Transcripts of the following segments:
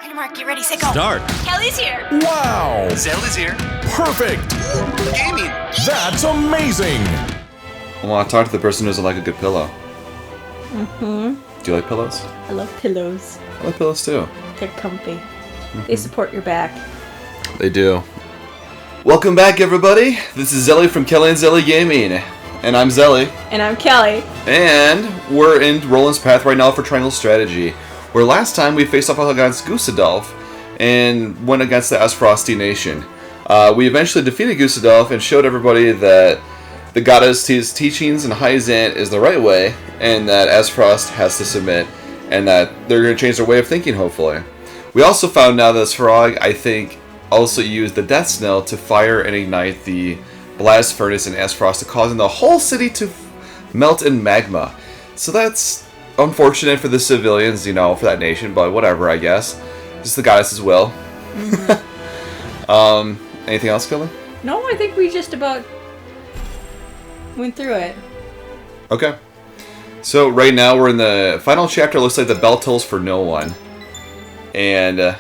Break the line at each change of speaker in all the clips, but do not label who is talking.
Ready, Mark, get ready, set, go.
Start.
Kelly's here.
Wow!
Zelly's here.
Perfect!
Gaming.
That's amazing!
I want to talk to the person who doesn't like a good pillow.
Mm-hmm.
Do you like pillows?
I love pillows.
I like pillows too.
They're comfy. They support your back.
They do. Welcome back, everybody. This is Zelly from Kelly&Zelly Gaming. And I'm Zelly.
And I'm Kelly.
And we're in Roland's path right now for Triangle Strategy. Where last time we faced off against Gustadolph and went against the Aesfrost Nation. We eventually defeated Gustadolph and showed everybody that the goddess's teachings and Hyzant is the right way, and that Aesfrost has to submit, and that they're going to change their way of thinking, hopefully. We also found out that Svarog, I think, also used the Death Snail to fire and ignite the blast furnace in Aesfrost, causing the whole city to melt in magma. So that's unfortunate for the civilians, you know, for that nation, but whatever, I guess. Just the goddess's will.
Mm-hmm.
Anything else, Kelly?
No, I think we just about went through it.
Okay. So right now we're in the final chapter. Looks like the bell tolls for no one. And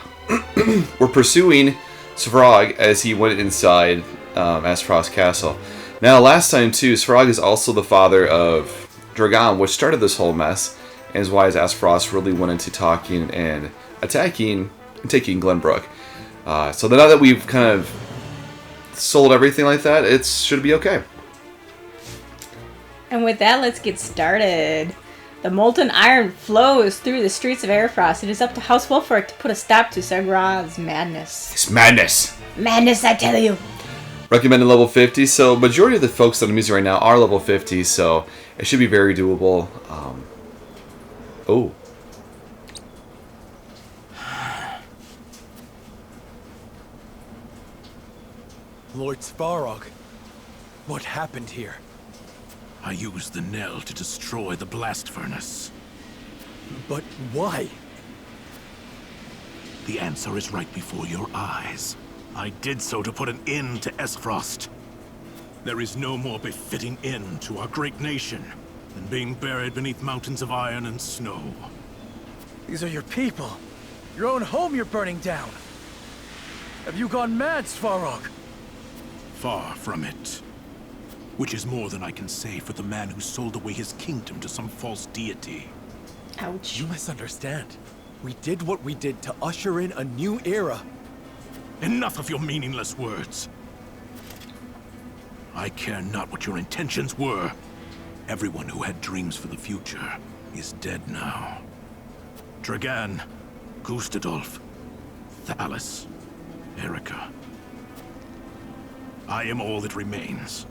we're pursuing Svarog as he went inside Aesfrost Castle. Now, last time, too, Svarog is also the father of Dragon, which started this whole mess, and is why Aesfrost really went into talking and attacking and taking Glenbrook. So now that we've kind of sold everything like that, it should be okay.
And with that, let's get started. The molten iron flows through the streets of Aesfrost. It is up to House Wolfric to put a stop to Sycras' madness.
It's madness!
Madness, I tell you!
Recommended level 50, so majority of the folks that I'm using right now are level 50, so it should be very doable. Oh.
Lord Svarog, what happened here?
I used the knell to destroy the blast furnace.
But why?
The answer is right before your eyes. I did so to put an end to Aesfrost. There is no more befitting end to our great nation than being buried beneath mountains of iron and snow.
These are your people. Your own home you're burning down. Have you gone mad, Svarog?
Far from it. Which is more than I can say for the man who sold away his kingdom to some false deity.
Ouch.
You misunderstand. We did what we did to usher in a new era.
Enough of your meaningless words. I care not what your intentions were. Everyone who had dreams for the future is dead now. Dragan, Gustadolph, Thalis, Erica. I am all that remains.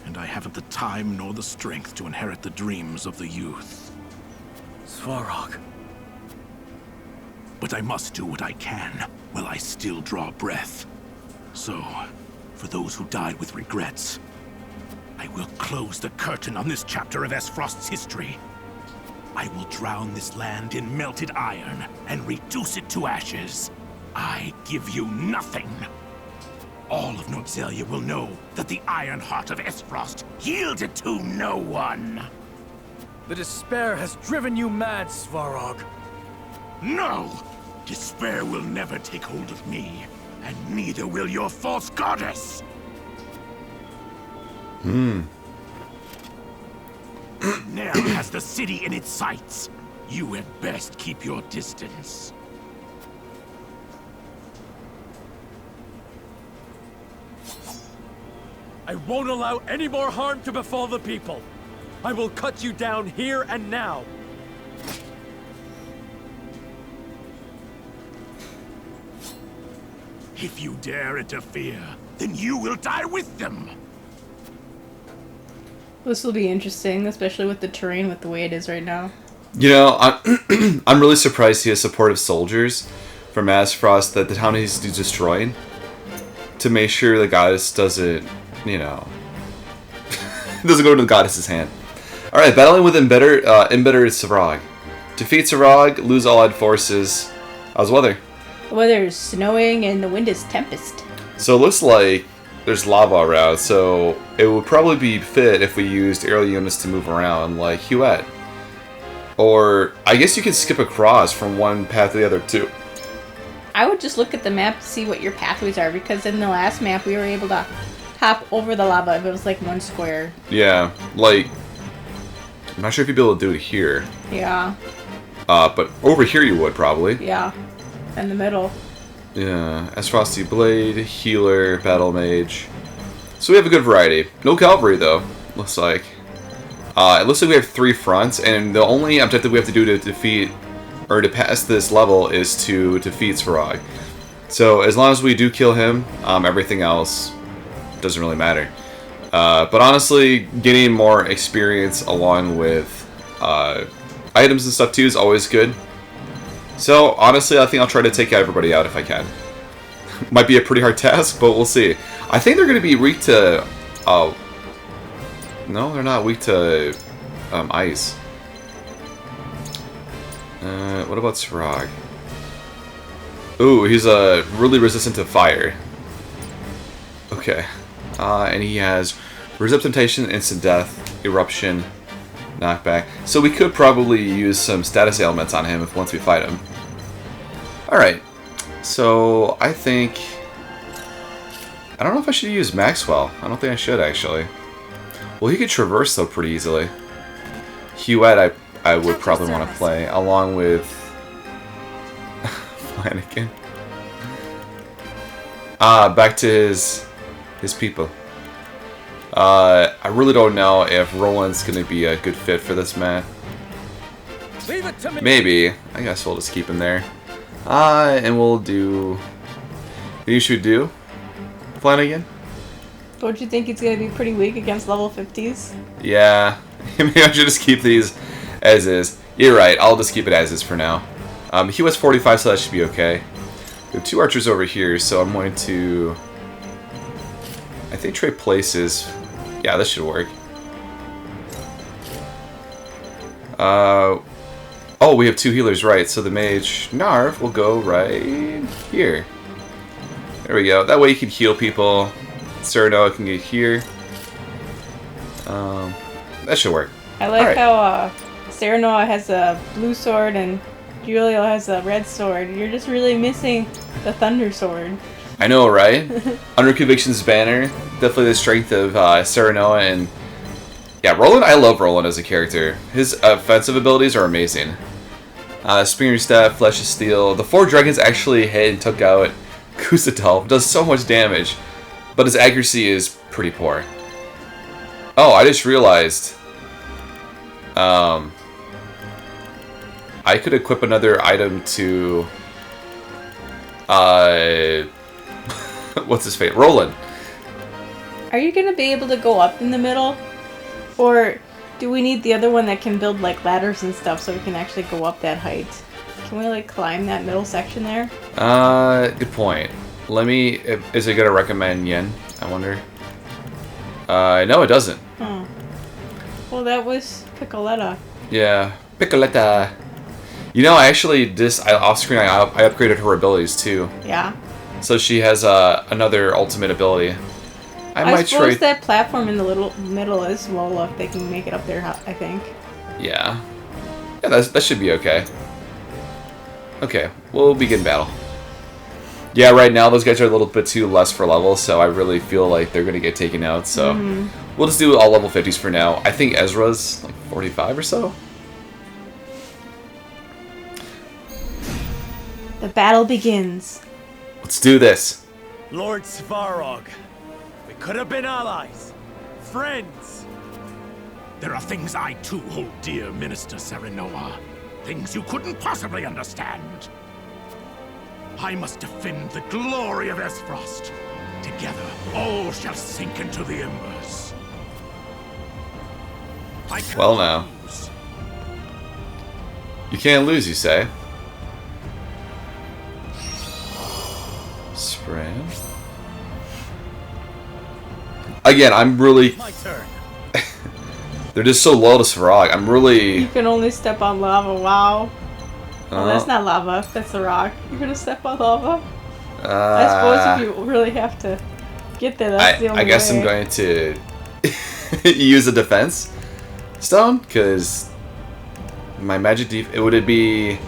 And I haven't the time nor the strength to inherit the dreams of the youth.
Svarog.
But I must do what I can while I still draw breath. So, for those who died with regrets, I will close the curtain on this chapter of Aesfrost's history. I will drown this land in melted iron and reduce it to ashes. I give you nothing. All of Nordzelia will know that the iron heart of Aesfrost yielded to no one.
The despair has driven you mad, Svarog.
No! Despair will never take hold of me, and neither will your false goddess! Nell has the city in its sights. You had best keep your distance.
I won't allow any more harm to befall the people. I will cut you down here and now.
If you dare interfere, then you will die with them!
This will be interesting, especially with the terrain with the way it is right now.
You know, I'm really surprised he has supportive soldiers from Aesfrost that the town is destroying to make sure the goddess doesn't, you know, doesn't go to the goddess's hand. Alright, battling with embittered Svarog. Defeat Svarog, lose all allied forces. How's the weather?
The weather is snowing and the wind is tempest.
So it looks like there's lava around, so it would probably be fit if we used aerial units to move around, like Huette. Or, I guess you could skip across from one path to the other, too.
I would just look at the map to see what your pathways are, because in the last map we were able to hop over the lava if it was like one square.
Yeah, like, I'm not sure if you'd be able to do it here.
Yeah.
But over here you would, probably.
Yeah. In the middle.
Yeah, Aesfrost Blade, Healer, Battle Mage. So we have a good variety. No Cavalry, though, looks like. It looks like we have 3 fronts, and the only objective we have to do to defeat, or to pass this level, is to defeat Svarog. So as long as we do kill him, everything else doesn't really matter. But honestly, getting more experience along with items and stuff too is always good. So honestly, I think I'll try to take everybody out if I can. Might be a pretty hard task, but we'll see. I think they're going to be weak to... no, they're not weak to ice. What about Serenoa? Ooh, he's really resistant to fire. Okay. And he has Resist Temptation, Instant Death, Eruption, Knockback. So we could probably use some status ailments on him if once we fight him. Alright. So, I think... I don't know if I should use Maxwell. I don't think I should, actually. Well, he could traverse, though, pretty easily. Huette, I would probably want to play, along with... Flanagan. Back to his people. I really don't know if Roland's going to be a good fit for this map.
Leave it to me.
Maybe. I guess we'll just keep him there. And we'll do... You should do? Flanagan?
Don't you think it's going to be pretty weak against level 50s?
Yeah. Maybe I should just keep these as is. You're right. I'll just keep it as is for now. He was 45, so that should be okay. We have 2 archers over here, so I'm going to... I think trade places. Yeah, this should work. Oh, we have 2 healers, right? So the mage Narv will go right here. There we go. That way you can heal people. Serenoa can get here. That should work.
I like how Serenoa has a blue sword and Julio has a red sword. You're just really missing the thunder sword.
I know, right? Under Conviction's banner, definitely the strength of Serenoa and... Yeah, Roland, I love Roland as a character. His offensive abilities are amazing. Springer Staff, Flesh of Steel. The 4 dragons actually hit and took out Gustadolph. Does so much damage, but his accuracy is pretty poor. Oh, I just realized... I could equip another item to... what's his fate? Roland.
Are you going to be able to go up in the middle? Or do we need the other one that can build like ladders and stuff so we can actually go up that height? Can we like climb that middle section there?
Good point. Let me... Is it going to recommend Yen? I wonder. No, it doesn't.
Oh. Well, that was Piccoletta.
Yeah, Piccoletta. You know, I actually off screen I upgraded her abilities too.
Yeah.
So she has another ultimate ability.
I suppose that platform in the middle is well if they can make it up there. I think.
Yeah. Yeah, that should be okay. Okay, we'll begin battle. Yeah, right now those guys are a little bit too less for level, so I really feel like they're gonna get taken out. So we'll just do all level 50s for now. I think Ezra's like 45 or so.
The battle begins.
Let's do this.
Lord Svarog, we could have been allies, friends.
There are things I too hold dear, Minister Serenoa. Things you couldn't possibly understand. I must defend the glory of Aesfrost. Together, all shall sink into the embers.
Well, now. You can't lose, you say? Spread. Again, I'm really...
My turn.
They're just so low to Svarog. I'm really...
You can only step on lava, wow. Oh, that's not lava, that's the rock. You're gonna step on lava? I suppose if you really have to get there, that's the only way.
I guess I'm going to use a defense stone, because my magic would it be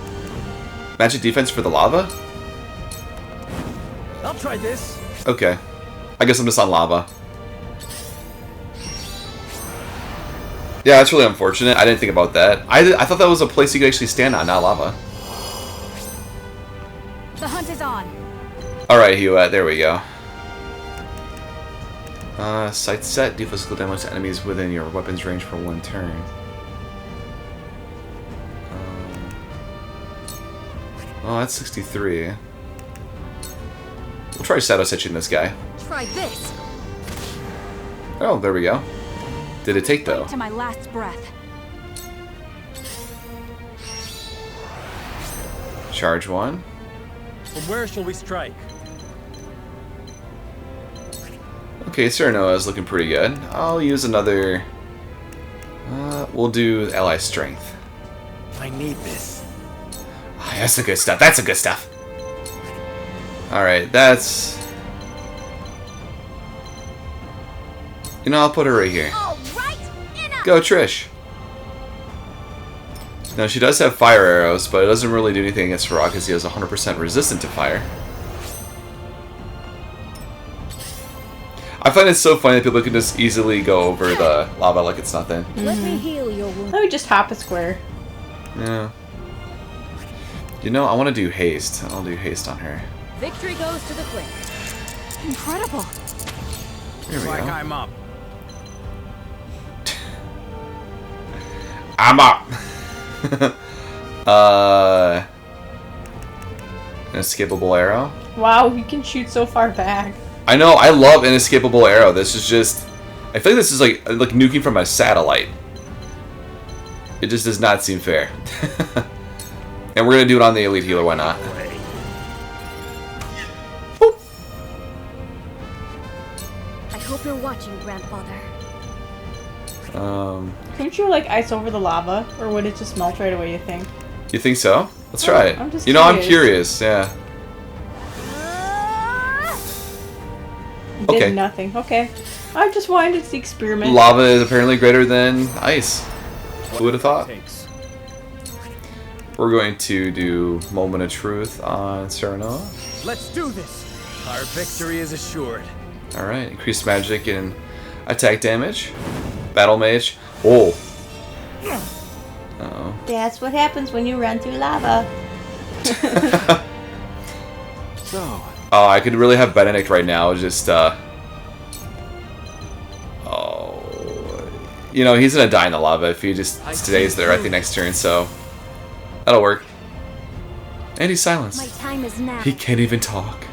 magic defense for the lava?
I'll try this.
Okay. I guess I'm just on lava. Yeah, that's really unfortunate. I didn't think about that. I thought that was a place you could actually stand on, not lava.
The hunt is on.
Alright, Hewitt, there we go. Sight set. Do physical damage to enemies within your weapon's range for 1 turn. Oh, that's 63. We'll try Shadow Stitching this guy.
Try this.
Oh, there we go. Did it take, though?
Right to my last breath.
Charge 1.
From where shall we strike?
Okay, Serenoa is looking pretty good. I'll use another... we'll do Ally Strength.
I need this.
Oh, that's the good stuff. That's the good stuff. Alright, that's... You know, I'll put her right here.
All right, enough.
Go, Trish. Now, she does have fire arrows, but it doesn't really do anything against Svarog because he has 100% resistant to fire. I find it so funny that people can just easily go over the lava like it's nothing.
Let me heal your wound.
Let me just hop a square.
Yeah. You know, I want to do haste. I'll do haste on her.
Victory goes to the quick. Incredible.
Here we
Like
go.
I'm up.
I'm up! Inescapable arrow.
Wow, you can shoot so far back.
I know, I love inescapable arrow. This is just... I feel like this is like nuking from a satellite. It just does not seem fair. And we're gonna do it on the elite healer, why not?
I hope you're watching, Grandfather.
Couldn't you like ice over the lava, or would it just melt right away? You think?
You think so? Let's try it.
I'm just
You know, I'm
curious.
curious, yeah.
Did
Okay.
nothing. Okay. I just wanted to experiment.
Lava is apparently greater than ice. Who would have thought?
Takes.
We're going to do Moment of Truth on Serenoa.
Let's do this. Our victory is assured.
Alright, increased magic and attack damage. Battle Mage. Oh. Uh-oh.
That's what happens when you run through lava.
So,
Oh, I could really have Benedict right now, just, oh. You know, he's gonna die in the lava if he just stays there at the next turn, so... That'll work. And he's
My
silenced.
time is now.
He can't even talk.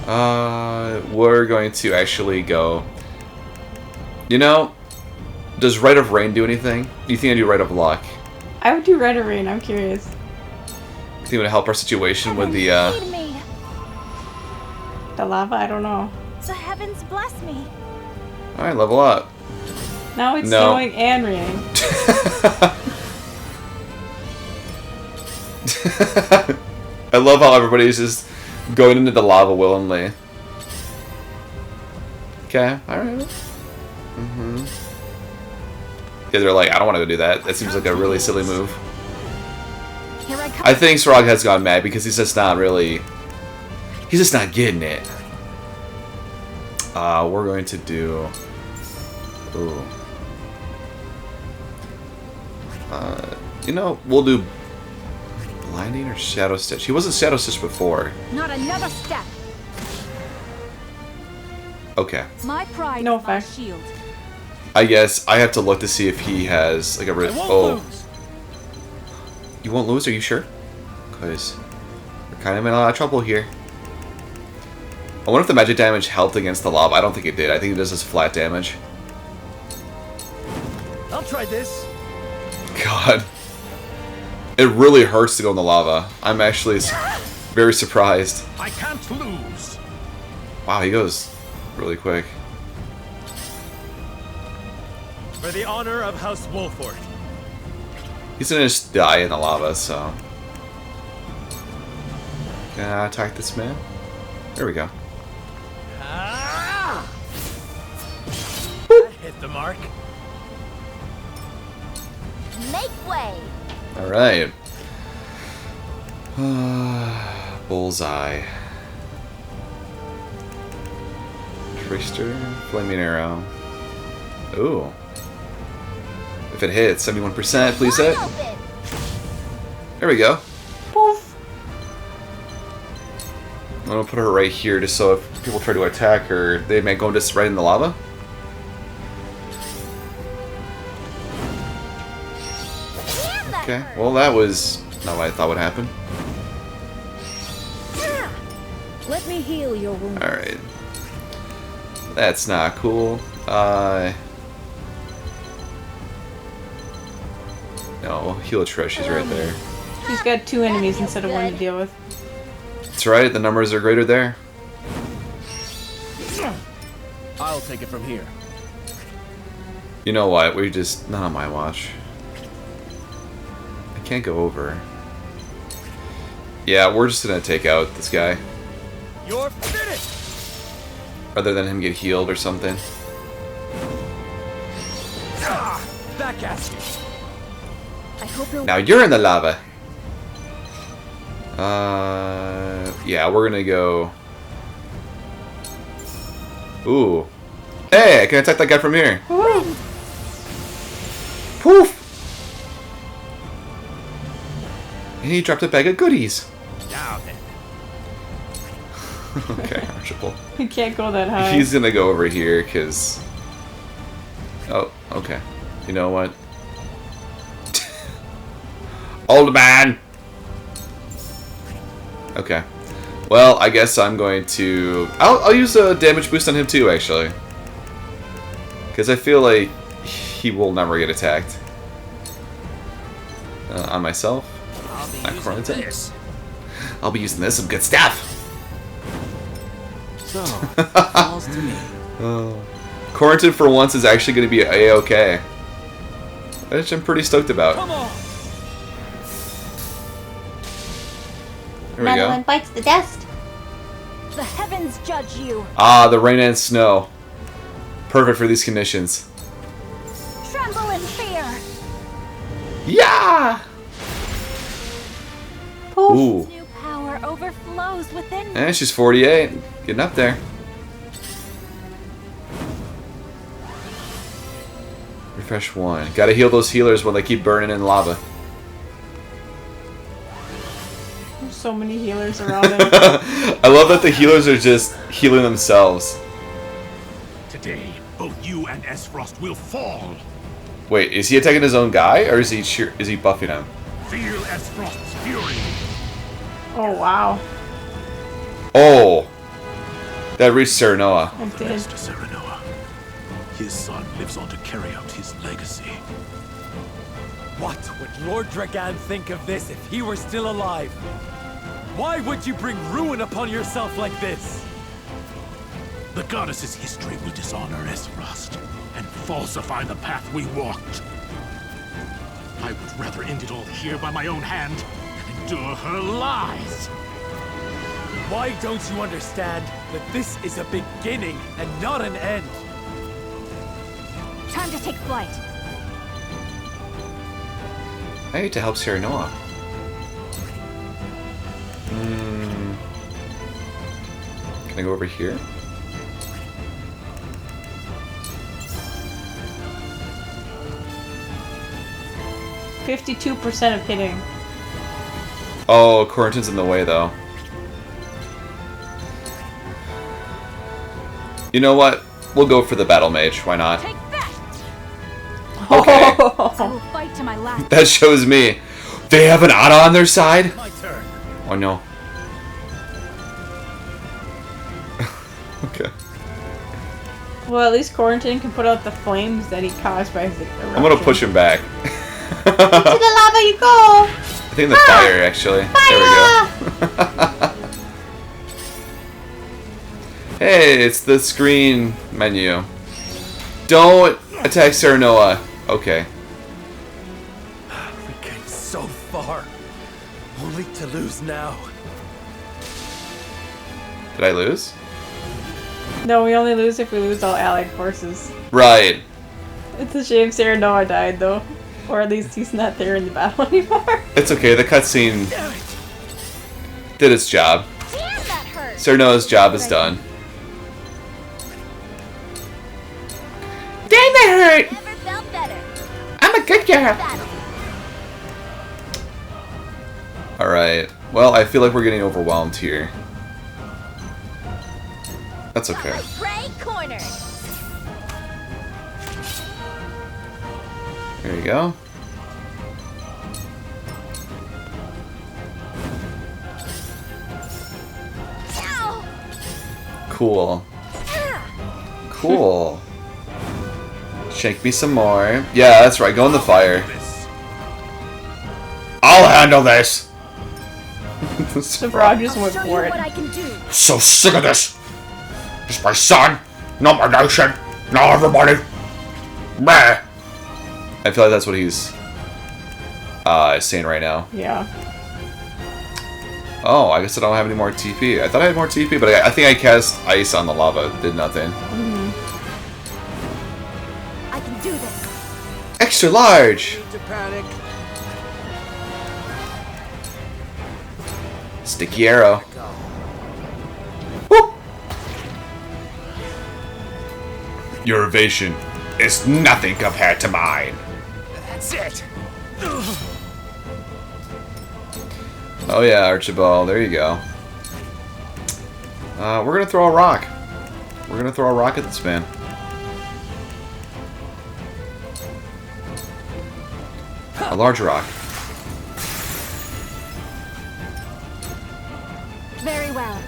We're going to actually go... You know, does Rite of Rain do anything? You think I do Rite of Luck?
I would do Red or Rain. I'm curious.
You think it would help our situation with the,
Lead me.
The lava? I don't know.
The heavens bless me.
Alright, level up.
Now it's
No.
snowing and raining.
I love how everybody's just going into the lava willingly. Okay, alright. Yeah, they're like, I don't want to go do that. That seems like a really silly move.
Here I come.
I think Svarog has gone mad because he's just not really... He's just not getting it. We're going to do... Ooh. You know, we'll do... Blinding or Shadow Stitch? He wasn't Shadow Stitch before.
Not another step.
Okay.
My pride
No
is my
effect.
shield.
I guess I have to look to see if he has like a...
I won't
Oh.
lose.
You won't lose? Are you sure? Because we're kind of in a lot of trouble here. I wonder if the magic damage helped against the lava. I don't think it did. I think it does just flat damage.
I'll try this.
God. It really hurts to go in the lava. I'm actually very surprised.
I can't lose.
Wow, he goes really quick.
For the honor of House Wolford.
He's gonna just die in the lava, so... Can I attack this man? There we go.
Ah! That hit the mark.
Make way.
Alright. Bullseye. Trickster, Flaming Arrow. Ooh. If it hits, 71%, please hit. There we go.
Poof.
I'm gonna put her right here just so if people try to attack her, they may go just right in the lava. Okay, well that was not what I thought would happen.
Let me heal your wound.
Alright. That's not cool. No, heal Trish, she's right there.
She's got 2 enemies instead of 1 to deal with.
That's right, the numbers are greater there.
I'll take it from here.
You know what, we just... not on my watch. I can't go over. Yeah, we're just gonna take out this guy.
You're finished!
Rather than him get healed or something.
Back at you.
I hope you're
Now you're in the lava! Yeah, we're gonna go... Ooh. Hey, I can attack that guy from here.
Woo.
Poof! And he dropped a bag of goodies.
Now then.
Okay, Archibald.
You can't go that high.
He's gonna go over here, because... Oh, okay. You know what? Old man! Okay. Well, I guess I'm going to... I'll use a damage boost on him too, actually. Because I feel like he will never get attacked. On myself. I'll be using this, some good stuff!
So, falls to me.
Quarantine for once is actually going to be A-okay. Which I'm pretty stoked about.
Come on.
There we
Another one
go.
bites the dust.
the heavens judge you.
Ah, the rain and snow. Perfect for these conditions.
Tremble in fear.
Yeah! Ooh.
New power overflows within you.
And she's 48. Getting up there. Refresh 1. Gotta heal those healers when they keep burning in lava.
There's so many healers around him.
I love that the healers are just healing themselves.
Today, both you and Aesfrost will fall.
Wait, is he attacking his own guy, or is he buffing him?
Feel Aesfrost's fury.
Oh, wow.
Oh! That reached Serenoa.
I'm dead.
Thanks to Serenoa. His son lives on to carry out his legacy.
What would Lord Dragan think of this if he were still alive? Why would you bring ruin upon yourself like this?
The goddess's history will dishonor Aesfrost and falsify the path we walked. I would rather end it all here by my own hand and endure her lies.
Why don't you understand that this is a beginning and not an end?
Time to take flight.
I need to help Serenoa. Can I go over here?
%52% of hitting.
Oh, Quarantine's in the way, though. You know what? We'll go for the Battle Mage. Why not?
Take that.
Okay.
I will fight to my last.
That shows me. They have an Ana on their side?
My turn.
Oh, no. Okay.
Well, at least Quarantine can put out the flames that he caused by his eruption.
I'm gonna push him back.
To the lava you go!
I think the fire, actually. There we go. Hey, it's the screen menu. Don't attack Serenoa. Okay.
We came so far, only to lose now.
Did I lose?
No, we only lose if we lose all allied forces.
Right.
It's a shame Serenoa died, though. Or at least he's not there in the battle anymore.
It's okay, the cutscene did its job.
Damn, that hurt.
Serenoa's job is done. Alright. Well, I feel like we're getting overwhelmed here. That's okay. There you go. Cool. Cool. Shake me some more. Yeah, that's right. Go in the fire. I'll handle this.
The frog just went for it.
So sick of this. It's my son, not my nation, not everybody. Meh. I feel like that's what he's saying right now.
Yeah.
Oh, I guess I don't have any more TP. I thought I had more TP, but I think I cast ice on the lava. Did nothing.
I can do this.
Extra large.
To panic.
Sticky arrow. Whoop. Your evasion is nothing compared to mine.
That's it.
Oh yeah, Archibald, there you go. We're gonna throw a rock. We're gonna throw a rock at this man. A large rock.
Very well.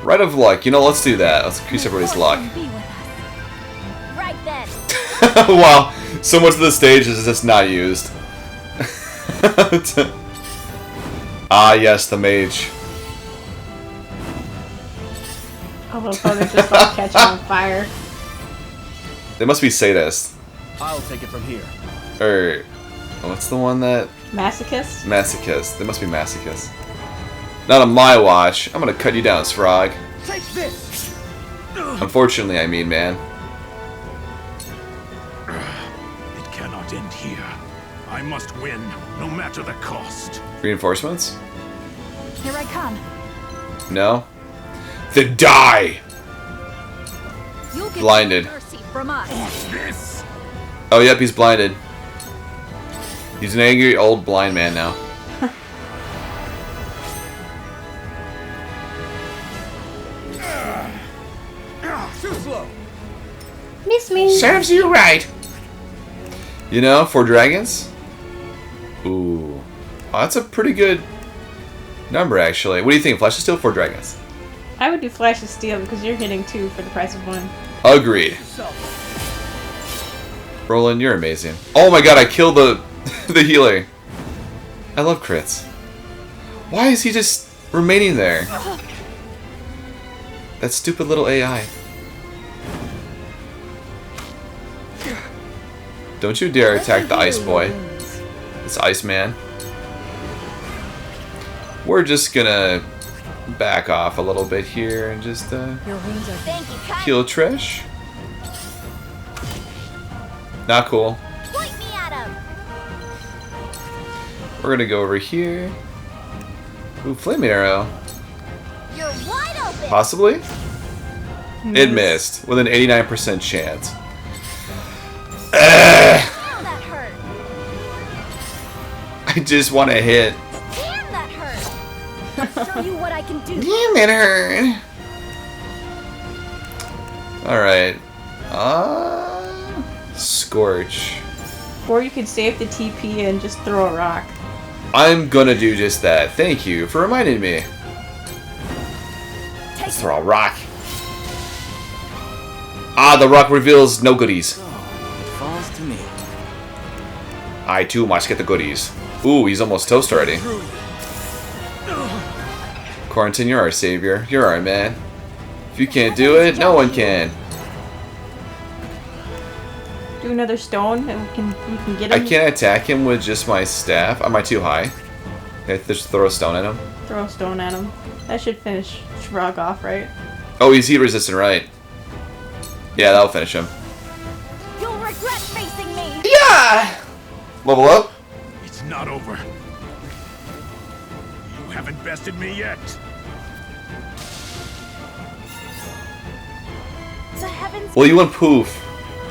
Right of luck. You know, let's do that. Let's increase everybody's luck.
Be with us. Right then.
Wow, so much of the stage is just not used. Ah, yes, the mage.
I love how they're just like catching on fire.
They must be sadists.
I'll take it from here.
Or, what's the one that...
Masochist?
Masochist. They must be masochists. Not on my watch. I'm gonna cut you down, Svarog.
Take this.
Unfortunately, I mean, man.
It cannot end here. I must win, no matter the cost.
Reinforcements?
Here I come.
No? Then die!
You'll get
Blinded.
mercy from us.
This!
Oh, yep, he's blinded. He's an angry old blind man now.
Too slow.
Miss me.
Serves you right. You know, 4 dragons? Ooh. Oh, that's a pretty good number, actually. What do you think? Flash of Steel, 4 dragons?
I would do Flash of Steel because you're hitting 2 for the price of 1.
Agreed. Roland, you're amazing. Oh my god, I killed the the healer. I love crits. Why is he just remaining there? That stupid little AI. Don't you dare attack the ice boy. This ice man. We're just gonna back off a little bit here and just
Thank you, Kai.
heal Trish. Not cool.
Point me at him.
We're gonna go over here. Ooh, flame arrow.
You're wide open.
Possibly? It missed with an 89% chance.
Oh, that hurt.
I just want to hit.
Damn, that hurt. I'll show you what I can do.
Damn, it hurt. Alright. Scorch.
Or you could save the TP and just throw a rock.
I'm gonna do just that. Thank you for reminding me. Let's throw a rock. Ah, the rock reveals no goodies.
Falls to me.
I too must get the goodies. Ooh, he's almost toast already. Quarantine, you're our savior. You're our man. If you can't do it, no one can.
Do another stone and you can get
I
him.
can't attack him with just my staff. Am I too high? I just throw a stone at him.
Throw a stone at him. That should finish Svarog off, right?
Oh, he's heat resistant, right? Yeah, that'll finish him.
You'll regret facing me.
Yeah! Level up.
It's not over. You haven't bested me yet.
To heaven's
Well, you went poof.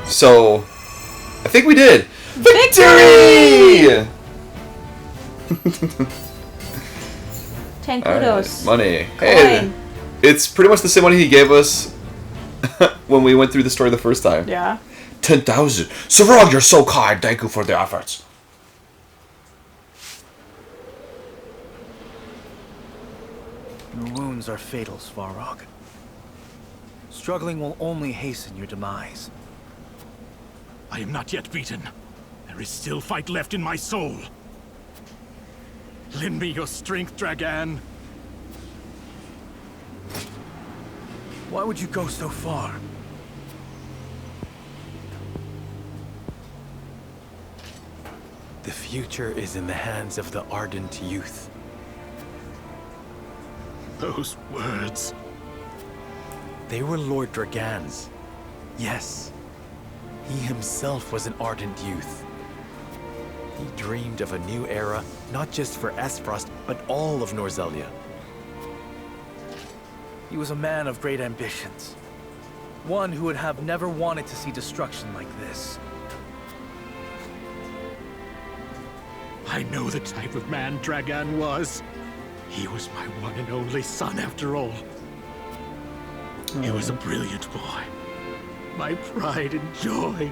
So, I think we did. Victory!
10
All right,
kudos.
money. Hey,
Coin.
it's pretty much the same money he gave us when we went through the story the first time.
Yeah.
10,000. Svarog, you're so kind. Thank you for the efforts.
Your wounds are fatal, Svarog. Struggling will only hasten your demise.
I am not yet beaten. There is still fight left in my soul. Lend me your strength, Dragan.
Why would you go so far?
The future is in the hands of the ardent youth.
Those words.
They were Lord Dragan's. Yes. He himself was an ardent youth. He dreamed of a new era, not just for Aesfrost, but all of Norzelia.
He was a man of great ambitions. One who would have never wanted to see destruction like this.
I know the type of man Dragan was. He was my one and only son, after all. He was a brilliant boy. My pride and joy.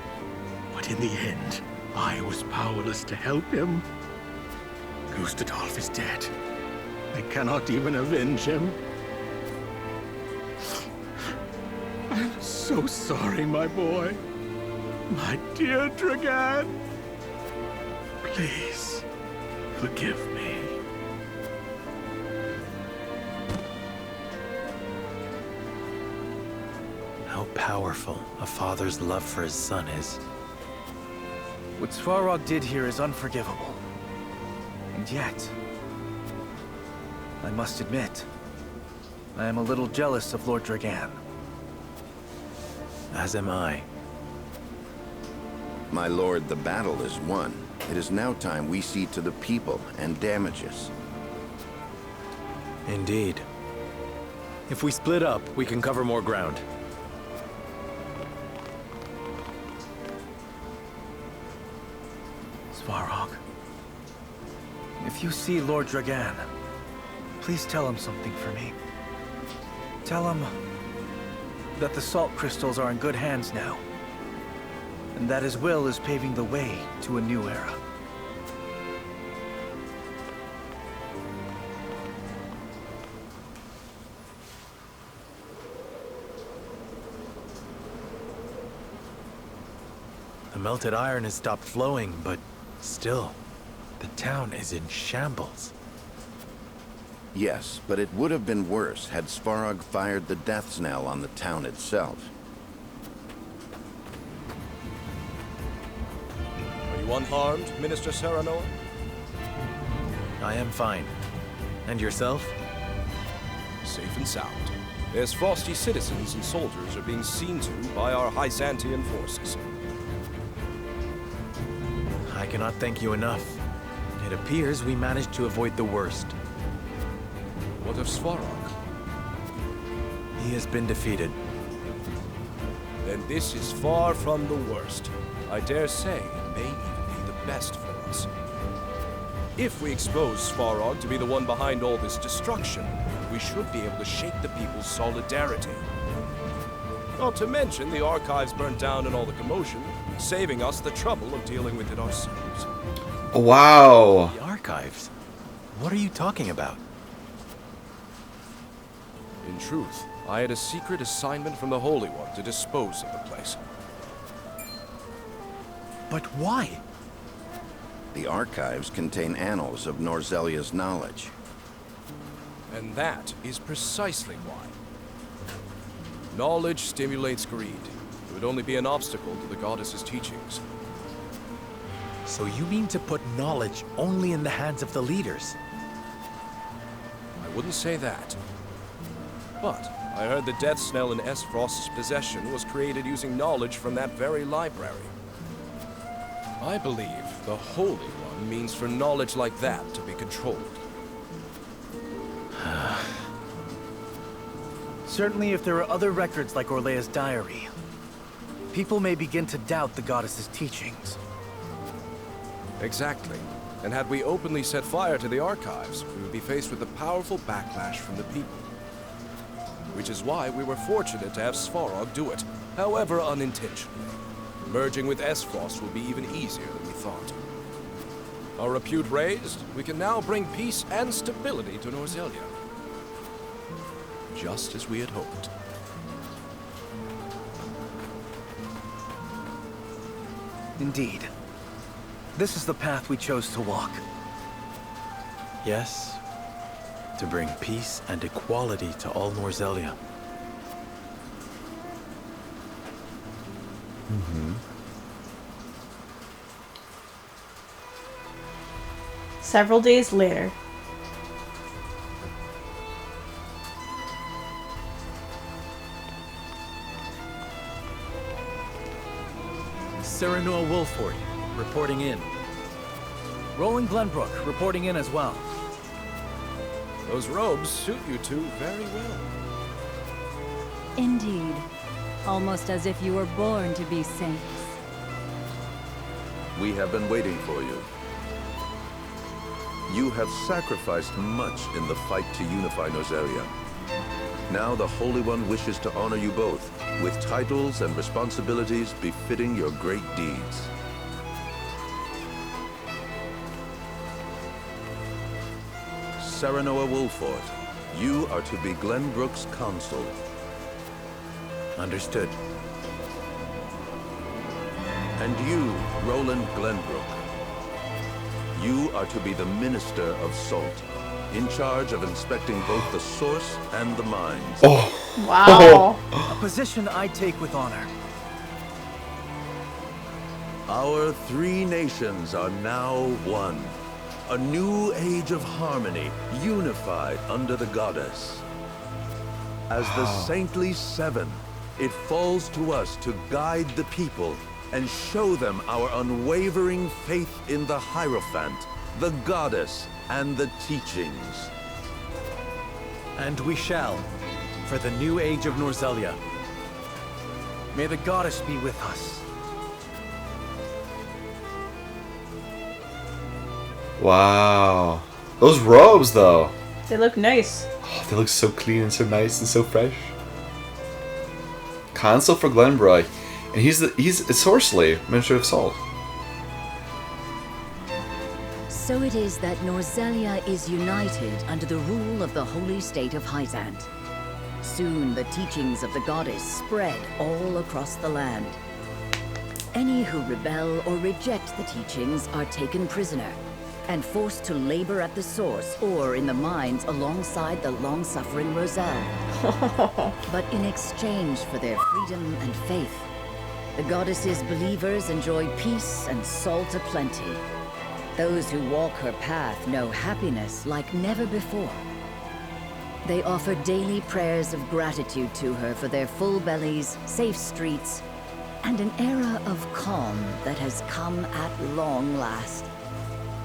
But in the end, I was powerless to help him. Gustadolph is dead. I cannot even avenge him. I'm so sorry, my boy. My dear Dragan. Please, forgive me.
How powerful a father's love for his son is.
What Svarog did here is unforgivable. And yet, I must admit, I am a little jealous of Lord Dragan.
As am I.
My lord, the battle is won. It is now time we see to the people and damages.
Indeed. If we split up, we can cover more ground.
Svarog, if you see Lord Dragan, please tell him something for me. Tell him that the salt crystals are in good hands now, and that his will is paving the way to a new era.
The melted iron has stopped flowing, but still, the town is in shambles.
Yes, but it would have been worse had Svarog fired the death knell on the town itself.
Are you unharmed, Minister Serenoa?
I am fine. And yourself?
Safe and sound. Aesfrosti citizens and soldiers are being seen to by our Hyzantian forces.
I cannot thank you enough. It appears we managed to avoid the worst.
What of Svarog?
He has been defeated.
Then this is far from the worst. I dare say it may even be the best for us. If we expose Svarog to be the one behind all this destruction, we should be able to shake the people's solidarity. Not to mention the archives burnt down in all the commotion, saving us the trouble of dealing with it ourselves.
Wow.
The archives? What are you talking about?
In truth, I had a secret assignment from the Holy One to dispose of the place.
But why?
The archives contain annals of Norzelia's knowledge.
And that is precisely why. Knowledge stimulates greed. It would only be an obstacle to the goddess's teachings.
So you mean to put knowledge only in the hands of the leaders?
I wouldn't say that. But I heard the death knell in Aesfrost's possession was created using knowledge from that very library. I believe the Holy One means for knowledge like that to be controlled.
Certainly if there are other records like Orlea's diary. people may begin to doubt the goddess's teachings.
Exactly. And had we openly set fire to the archives, we would be faced with a powerful backlash from the people. Which is why we were fortunate to have Svarog do it, however unintentionally. Merging with Aesfrost will be even easier than we thought. Our repute raised, we can now bring peace and stability to Norzelia. Just as we had hoped.
Indeed. This is the path we chose to walk.
Yes, to bring peace and equality to all Norzelia.
Several days later.
Serenoa Wolford, reporting in.
Roland Glenbrook, reporting in as well.
Those robes suit you two very well.
Indeed. Almost as if you were born to be saints.
We have been waiting for you. You have sacrificed much in the fight to unify Norzelia. Now the Holy One wishes to honor you both, with titles and responsibilities befitting your great deeds. Serenoa Wolford, you are to be Glenbrook's consul.
Understood.
And you, Roland Glenbrook, you are to be the Minister of Salt, in charge of inspecting both the source and the mines.
Oh.
Wow.
A position I take with honor.
Our three nations are now one. A new age of harmony, unified under the goddess. As the saintly seven, it falls to us to guide the people and show them our unwavering faith in the Hierophant, the goddess, and the teachings.
And we shall, for the new age of Norzelia.
May the goddess be with us.
Wow. Those robes, though.
They look nice.
Oh, they look so clean and so nice and so fresh. Consul for Glenbrook. And he's Sorceley, Minister of Salt.
So it is that Norzelia is united under the rule of the holy state of Hyzant. Soon the teachings of the goddess spread all across the land. Any who rebel or reject the teachings are taken prisoner and forced to labor at the source or in the mines alongside the long-suffering Roselle. But in exchange for their freedom and faith, the goddess's believers enjoy peace and salt aplenty. Those who walk her path know happiness like never before. They offer daily prayers of gratitude to her for their full bellies, safe streets, and an era of calm that has come at long last.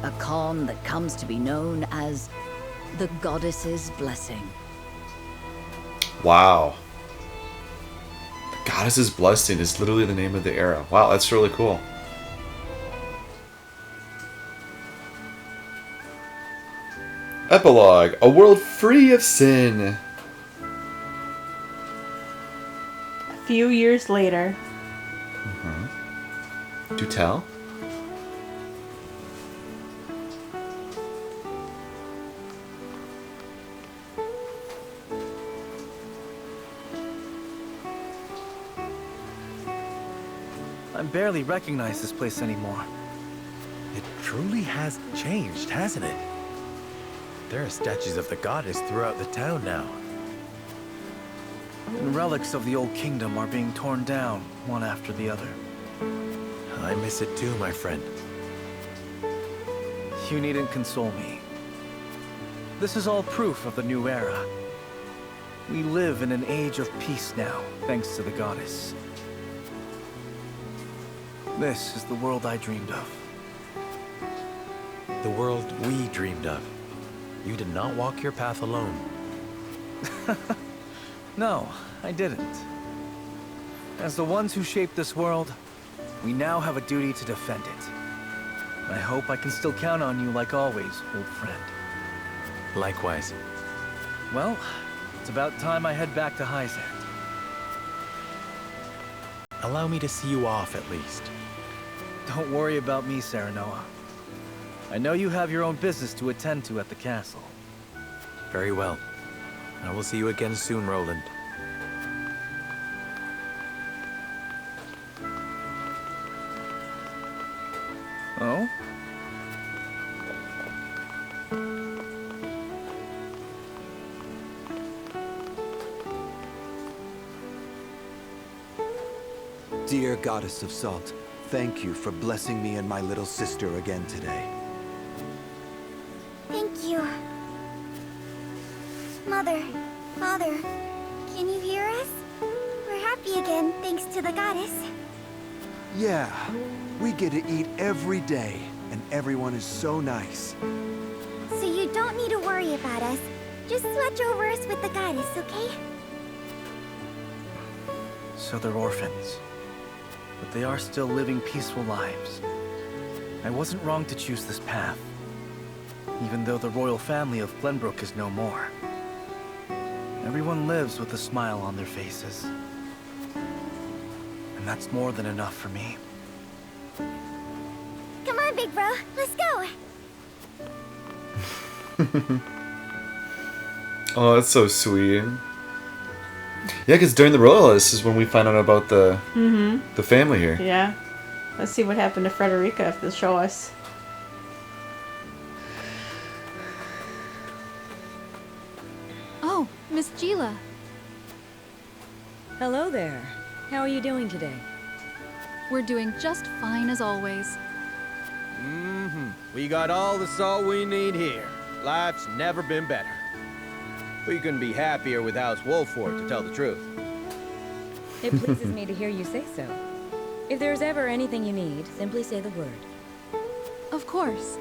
A calm that comes to be known as the goddess's blessing.
Wow. The Goddess's Blessing is literally the name of the era. Wow, that's really cool. Epilogue. A world free of sin.
A few years later.
Do tell?
I barely recognize this place anymore.
It truly has changed, hasn't it? There are statues of the goddess throughout the town now.
And relics of the old kingdom are being torn down, one after the other.
I miss it too, my friend.
You needn't console me. This is all proof of the new era. We live in an age of peace now, thanks to the goddess. This is the world I dreamed of.
The world we dreamed of. You did not walk your path alone.
No, I didn't. As the ones who shaped this world, we now have a duty to defend it. I hope I can still count on you like always, old friend.
Likewise.
Well, it's about time I head back to Hyzant.
Allow me to see you off at least.
Don't worry about me, Serenoa. I know you have your own business to attend to at the castle.
Very well. I will see you again soon, Roland.
Oh?
Dear Goddess of Salt, thank you for blessing me and my little sister again today.
Thank you. Mother, Father, can you hear us? We're happy again, thanks to the goddess.
Yeah, we get to eat every day, and everyone is so nice.
So you don't need to worry about us. Just watch over us with the goddess, okay?
So they're orphans. But they are still living peaceful lives. I wasn't wrong to choose this path. Even though the royal family of Glenbrook is no more. Everyone lives with a smile on their faces. And that's more than enough for me.
Come on, big bro, let's go!
Oh, that's so sweet. Yeah, because during the royalists is when we find out about the family here.
Yeah. Let's see what happened to Frederica if they'll show us.
Oh, Miss Gila.
Hello there. How are you doing today?
We're doing just fine as always.
We got all the salt we need here. Life's never been better. We couldn't be happier with House Wolford, to tell the truth.
It pleases me to hear you say so. If there's ever anything you need, simply say the word.
Of course.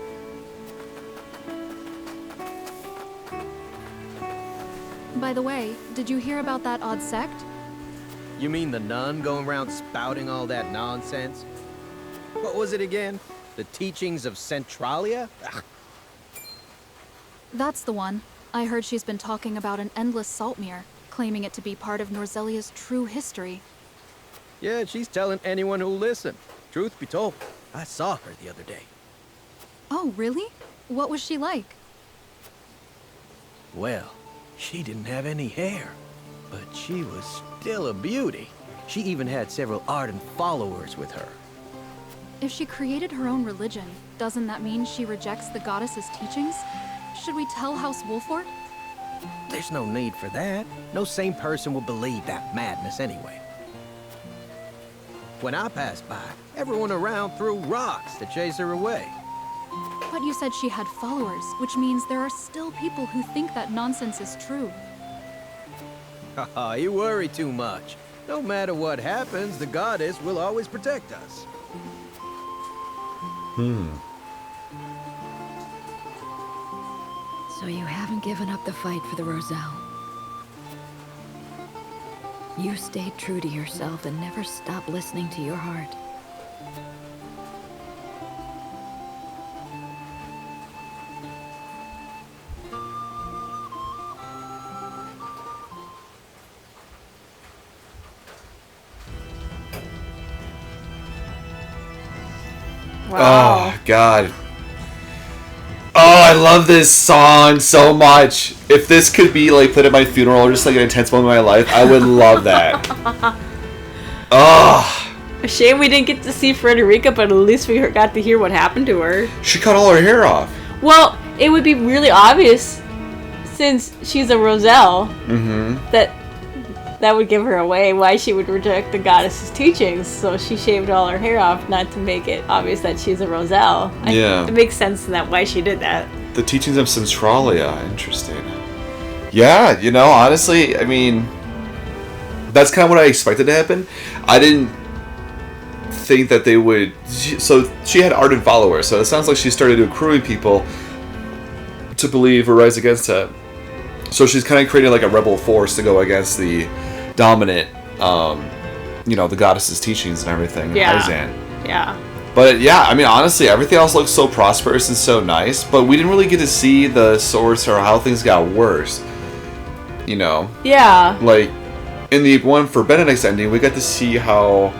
By the way, did you hear about that odd sect?
You mean the nun going around spouting all that nonsense? What was it again? The teachings of Centralia? Ugh.
That's the one. I heard she's been talking about an endless salt mirror, claiming it to be part of Norzelia's true history.
Yeah, she's telling anyone who'll listen. Truth be told, I saw her the other day.
Oh, really? What was she like?
Well, she didn't have any hair, but she was still a beauty. She even had several ardent followers with her.
If she created her own religion, doesn't that mean she rejects the goddess's teachings? Should we tell House Wolford?
There's no need for that. No sane person would believe that madness anyway. When I passed by, everyone around threw rocks to chase her away.
But you said she had followers, which means there are still people who think that nonsense is true.
Haha, you worry too much. No matter what happens, the goddess will always protect us.
So you haven't given up the fight for the Roselle. You stayed true to yourself and never stopped listening to your heart.
Wow. Oh, God. Oh, I love this song so much. If this could be like played at my funeral or just like an intense moment in my life, I would love that. Oh.
A shame we didn't get to see Frederica, but at least we got to hear what happened to her.
She cut all her hair off.
Well, it would be really obvious, since she's a Roselle, that would give her away why she would reject the goddess's teachings. So she shaved all her hair off, not to make it obvious that she's a Roselle.
Yeah.
It makes sense in that why she did that.
The teachings of Centralia. Interesting. Yeah, you know, honestly, I mean, that's kind of what I expected to happen. I didn't think that they would... So she had ardent followers, so it sounds like she started accruing people to believe or rise against her. So she's kind of creating like a rebel force to go against the dominant
you know, the goddess's teachings and everything in Hyzant.
Yeah.
But yeah, I mean, honestly, everything else looks so prosperous and so nice, but we didn't really get to see the source or how things got worse. You know?
Yeah.
Like, in the one for Benedict's ending, we got to see how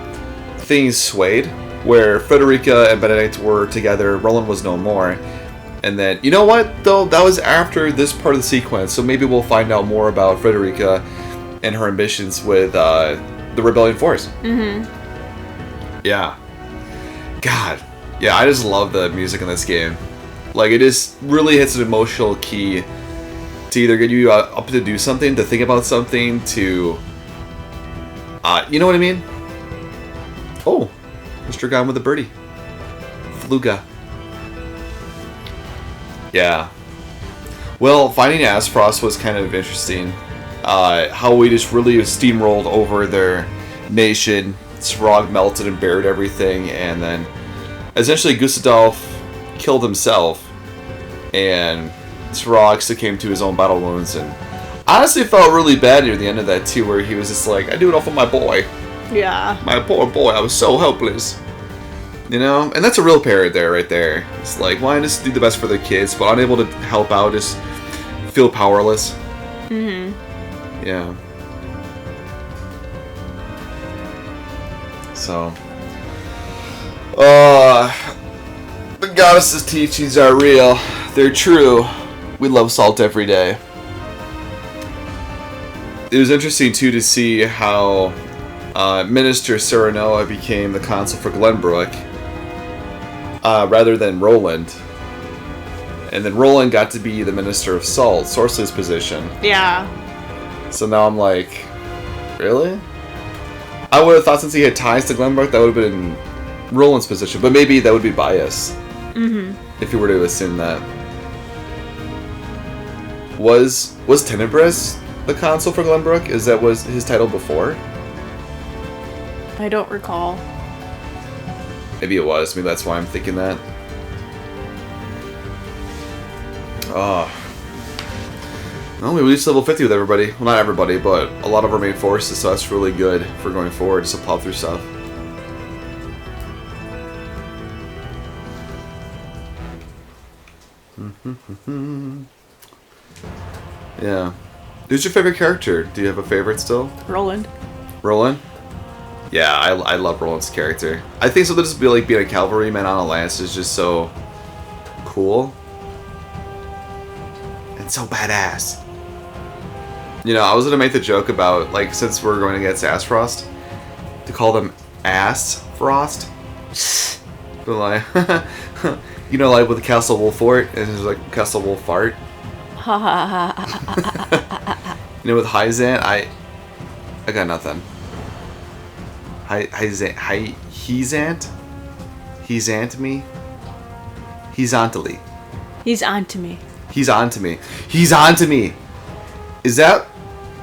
things swayed, where Frederica and Benedict were together, Roland was no more. And then, you know what, though? That was after this part of the sequence, so maybe we'll find out more about Frederica and her ambitions with the Rebellion Force. Yeah. God. Yeah, I just love the music in this game. Like, it just really hits an emotional key to either get you up to do something, to think about something, to... you know what I mean? Oh, Mr. Gone with a birdie. Fluga. Yeah. Well, finding Aesfrost was kind of interesting. How we just really steamrolled over their nation. Svarog melted and buried everything, and then essentially Gustadolph killed himself, and Svarog succumbed to his own battle wounds, and honestly felt really bad near the end of that too, where he was just like, I do it all for my boy.
Yeah.
My poor boy, I was so helpless. You know? And that's a real parent there, right there. It's like, why just do the best for their kids, but unable to help out, just feel powerless. Yeah. So, the goddess's teachings are real. They're true. We love salt every day. It was interesting, too, to see how Minister Serenoa became the consul for Glenbrook rather than Roland. And then Roland got to be the Minister of Salt, Sorceless's position.
Yeah.
So now I'm like, really? I would have thought since he had ties to Glenbrook, that would have been Roland's position. But maybe that would be bias. If you were to assume that. Was Tenebris the consul for Glenbrook? Is that was his title before?
I don't recall.
Maybe it was. Maybe that's why I'm thinking that. Oh. Well, we reached level 50 with everybody. Well, not everybody, but a lot of our main forces, so that's really good for going forward, just to plow through stuff. Yeah. Who's your favorite character? Do you have a favorite still?
Roland.
Roland? Yeah, I love Roland's character. I think something just be like being a cavalryman on a lance is just so cool. And so badass. You know, I was gonna make the joke about, like, since we're going against Aesfrost, to call them Aesfrost. But like, you know, like with Castle Wolfort, and it's like Castle Wolfart. You know, with Hyzant, I got nothing. He's Antony. He's onto me. He's onto me. He's onto me. Is that...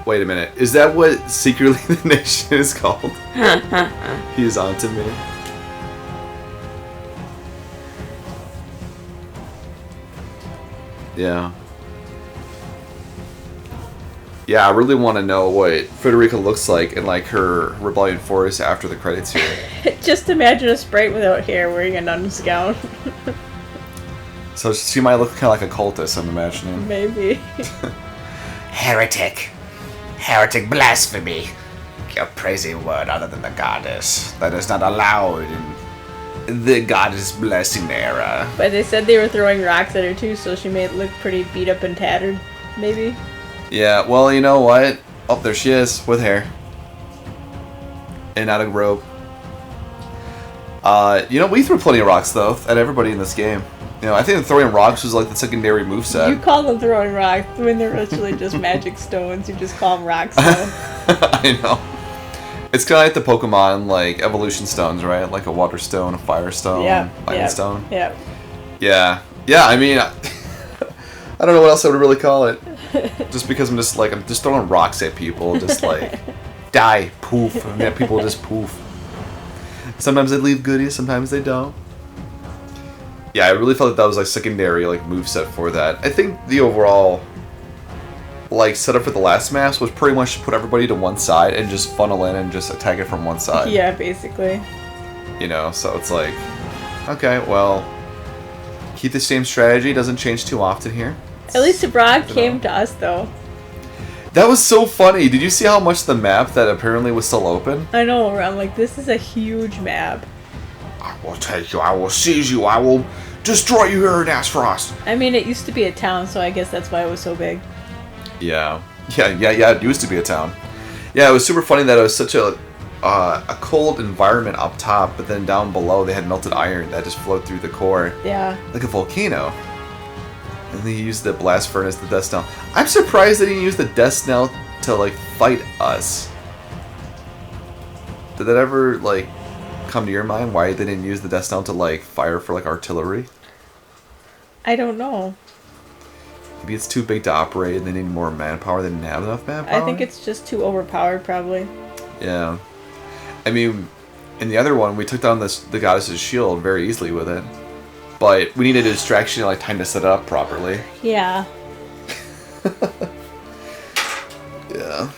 Wait a minute. Is that what secretly the nation is called? He's onto me. Yeah. Yeah, I really want to know what Frederica looks like in, like, her Rebellion Force after the credits here.
Just imagine a sprite without hair wearing a nun's gown.
So she might look kind of like a cultist, I'm imagining.
Maybe.
Heretic. Heretic blasphemy. A praising word other than the goddess. That is not allowed in the goddess blessing era.
But they said they were throwing rocks at her too, so she may look pretty beat up and tattered. Maybe.
Yeah, well, you know what? Oh, there she is, with hair. And out of robe. You know, we threw plenty of rocks, though, at everybody in this game. You know, I think throwing rocks was, like, the secondary moveset.
You call them throwing rocks when they're actually just magic stones. You just call them rocks, though.
I know. It's kind of like the Pokemon, like, evolution stones, right? Like a water stone, a fire stone, lightning stone.
Yeah.
Yeah. Yeah, I mean, I don't know what else I would really call it. Just because I'm just throwing rocks at people, just like, die, poof, and then people just poof. Sometimes they leave goodies, sometimes they don't. Yeah, I really felt that was like secondary like moveset for that. I think the overall like setup for the last maps was pretty much to put everybody to one side and just funnel in and just attack it from one side.
Yeah, basically.
You know, so it's like, okay, well, keep the same strategy. Doesn't change too often here.
At least Svarog came to us, though.
That was so funny. Did you see how much the map that apparently was still open?
I know, I'm like, this is a huge map.
I will take you, I will seize you, I will destroy you here in Aesfrost.
I mean, it used to be a town, so I guess that's why it was so big.
Yeah. It used to be a town. Yeah, it was super funny that it was such a cold environment up top, but then down below they had melted iron that just flowed through the core.
Yeah.
Like a volcano. And they used the blast furnace, the death snell. I'm surprised they didn't use the death snell to, like, fight us. Did that ever, like, come to your mind? Why they didn't use the death snell to, like, fire for, like, artillery?
I don't know.
Maybe it's too big to operate and they need more manpower. They didn't have enough manpower?
I think it's just too overpowered, probably.
Yeah. I mean, in the other one, we took down the goddess's shield very easily with it. But we needed a distraction and, like, time to set it up properly.
Yeah.
Yeah.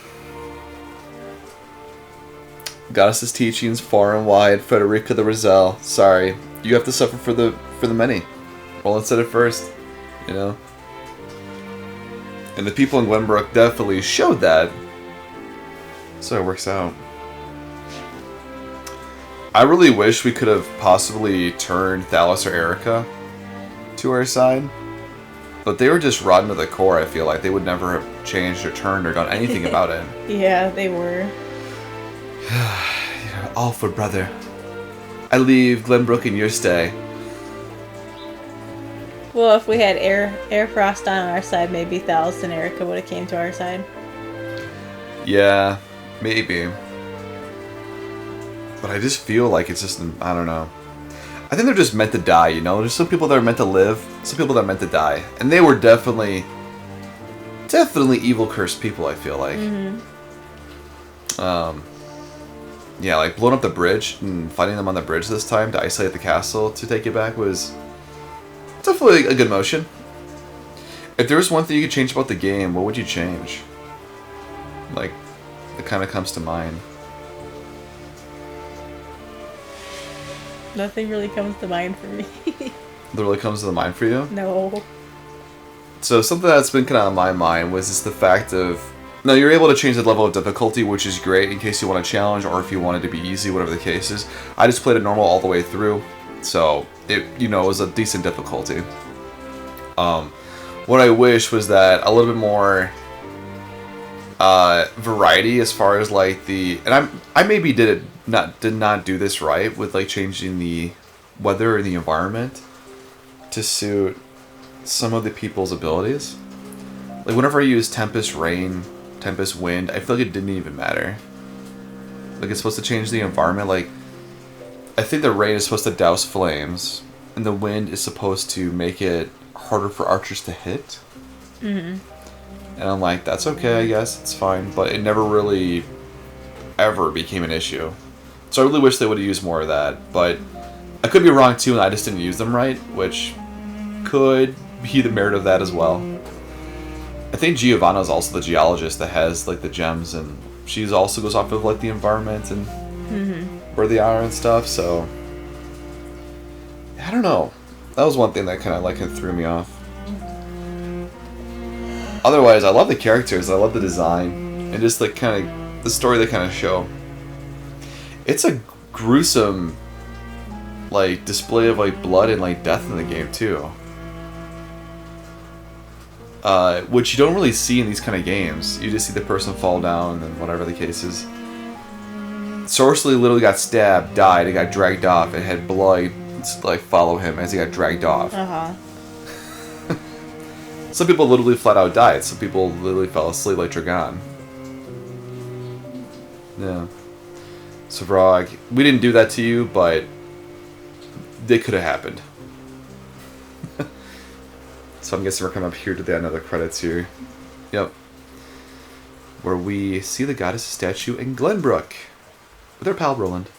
Goddess's teachings far and wide, Frederica the Roselle. Sorry, you have to suffer for the many. Roland said it first, you know. And the people in Glenbrook definitely showed that. So it works out. I really wish we could have possibly turned Thalos or Erica to our side. But they were just rotten to the core, I feel like. They would never have changed or turned or done anything about it.
Yeah, they were.
All for brother. I leave Glenbrook in your stay.
Well, if we had Aesfrost on our side, maybe Thalos and Erica would have came to our side.
Yeah, maybe. But I just feel like it's just, I don't know. I think they're just meant to die, you know? There's some people that are meant to live, some people that are meant to die. And they were definitely evil cursed people, I feel like.
Mm-hmm.
Yeah, like blowing up the bridge and fighting them on the bridge this time to isolate the castle to take it back was definitely a good motion. If there was one thing you could change about the game, what would you change? Like, it kind of comes to mind.
Nothing really comes to mind for me.
That really comes to the mind for you?
No.
So something that's been kind of on my mind was just the fact of, now you're able to change the level of difficulty, which is great in case you want a challenge or if you want it to be easy, whatever the case is. I just played it normal all the way through, so it, you know, it was a decent difficulty. What I wish was that a little bit more variety as far as like the, and I maybe did not do this right with like changing the weather and the environment to suit some of the people's abilities. Like whenever I use Tempest Rain, Tempest Wind, I feel like it didn't even matter. Like it's supposed to change the environment. Like I think the rain is supposed to douse flames, and the wind is supposed to make it harder for archers to hit.
Mm-hmm.
And I'm like, that's okay, I guess, it's fine. But it never really ever became an issue. So I really wish they would have used more of that. But I could be wrong too, and I just didn't use them right, which could be the merit of that as well. I think Giovanna is also the geologist that has like the gems, and she also goes off of like the environment and where they are and stuff. So I don't know. That was one thing that kind of like threw me off. Otherwise, I love the characters. I love the design and just like kind of the story they kind of show. It's a gruesome like display of like blood and like death in the game too. Which you don't really see in these kind of games. You just see the person fall down and whatever the case is. Sorcery literally got stabbed, died, and got dragged off, and had blood like follow him as he got dragged off. Some people literally flat out died. Some people literally fell asleep like Dragon. Yeah. Svarog, we didn't do that to you, but it could have happened. So I'm guessing we're coming up here to the end of the credits here. Yep. Where we see the goddess statue in Glenbrook with our pal Roland.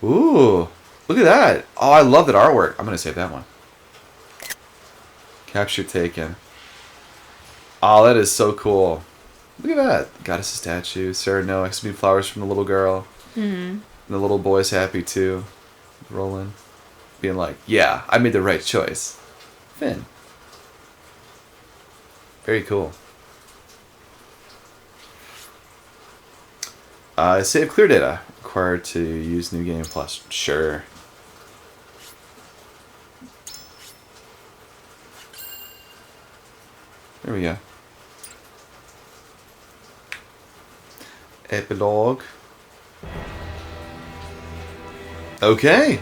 Ooh, look at that. Oh, I love that artwork. I'm going to save that one. Capture taken. Oh, that is so cool. Look at that. Goddess statue. Serenoa accepting flowers from the little girl.
Mm-hmm.
And the little boy's happy too. Roland. Being like, yeah, I made the right choice. Finn. Very cool. Save clear data. Required to use New Game Plus. Sure. There we go. Epilogue. Okay.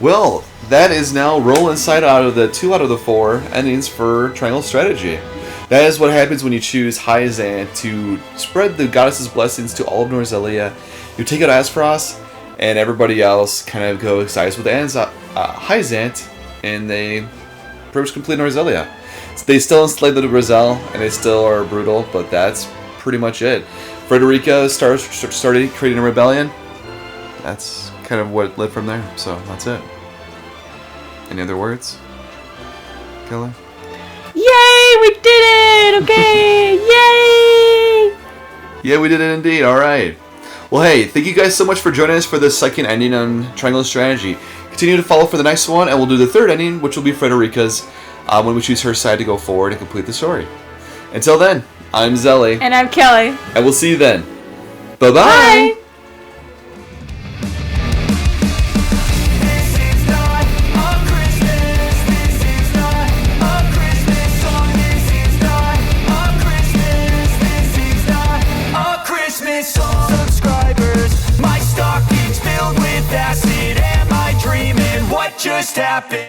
Well, that is now Roland's side out of the 2 out of the 4 endings for Triangle Strategy. That is what happens when you choose Hyzant to spread the goddess's blessings to all of Norzelia. You take out Aesfrost, and everybody else kind of go sides with Hyzant, and they pretty much complete Norzelia. So they still enslave the Brazil, and they still are brutal, but that's pretty much it. Frederica started creating a rebellion. That's kind of what led from there, so that's it. Any other words? Kelly?
Yay! We did it! Okay! Yay!
Yeah, we did it indeed. Alright. Well, hey, thank you guys so much for joining us for this second ending on Triangle Strategy. Continue to follow for the next one, and we'll do the third ending, which will be Frederica's, when we choose her side to go forward and complete the story. Until then, I'm Zelly.
And I'm Kelly.
And we'll see you then. Bye-bye!
Bye!
Subscribers, my stocking's filled with acid. Am I dreaming? What just happened?